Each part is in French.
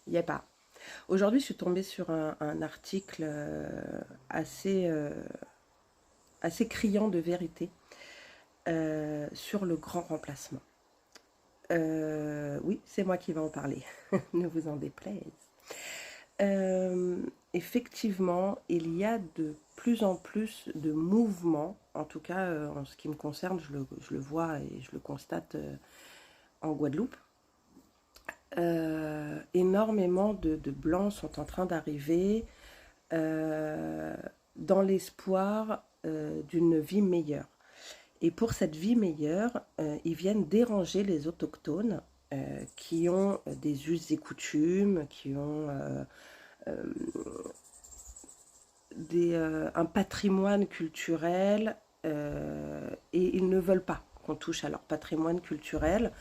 il n'y a pas. Aujourd'hui, je suis tombée sur un article assez criant de vérité sur le grand remplacement. Oui, c'est moi qui vais en parler, ne vous en déplaise. Effectivement, il y a de plus en plus de mouvements, en tout cas en ce qui me concerne, je le vois et je le constate en Guadeloupe. Énormément de blancs sont en train d'arriver euh, dans l'espoir d'une vie meilleure. Et pour cette vie meilleure, ils viennent déranger les autochtones qui ont des us et coutumes, qui ont un patrimoine culturel et ils ne veulent pas qu'on touche à leur patrimoine culturel.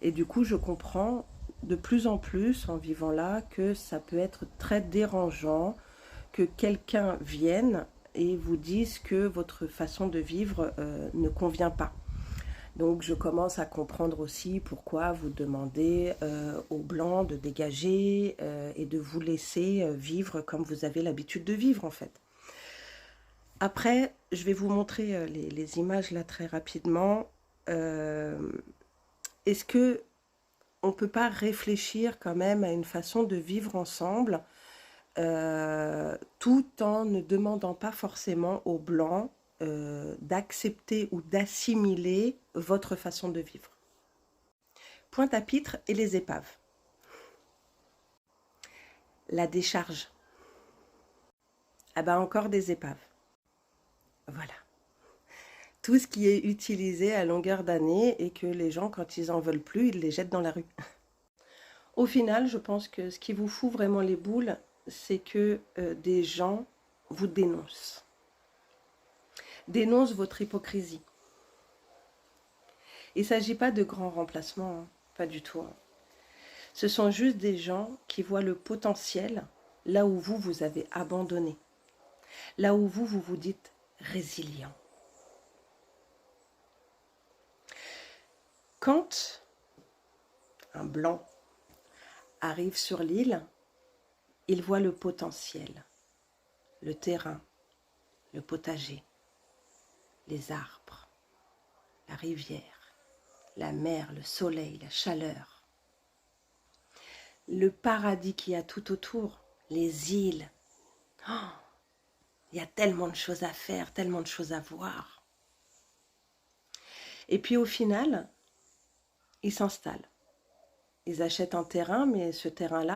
Et du coup, je comprends de plus en plus en vivant là que ça peut être très dérangeant que quelqu'un vienne et vous dise que votre façon de vivre ne convient pas. Donc je commence à comprendre aussi pourquoi vous demandez aux Blancs de dégager et de vous laisser vivre comme vous avez l'habitude de vivre en fait. Après, je vais vous montrer les images là très rapidement. Est-ce que on ne peut pas réfléchir quand même à une façon de vivre ensemble tout en ne demandant pas forcément aux Blancs d'accepter ou d'assimiler votre façon de vivre. Pointe-à-Pitre et les épaves. La décharge. Ah ben encore des épaves. Voilà. Tout ce qui est utilisé à longueur d'année et que les gens, quand ils en veulent plus, ils les jettent dans la rue. Au final, je pense que ce qui vous fout vraiment les boules, c'est que des gens vous dénoncent. Dénoncent votre hypocrisie. Il ne s'agit pas de grands remplacements, hein, pas du tout. Hein. Ce sont juste des gens qui voient le potentiel là où vous, vous avez abandonné. Là où vous, vous vous dites résilient. Quand un blanc arrive sur l'île, il voit le potentiel, le terrain, le potager, les arbres, la rivière, la mer, le soleil, la chaleur, le paradis qu'il y a tout autour, les îles. Oh, il y a tellement de choses à faire, tellement de choses à voir. Et puis au final, ils s'installent. Ils achètent un terrain, mais ce terrain-là,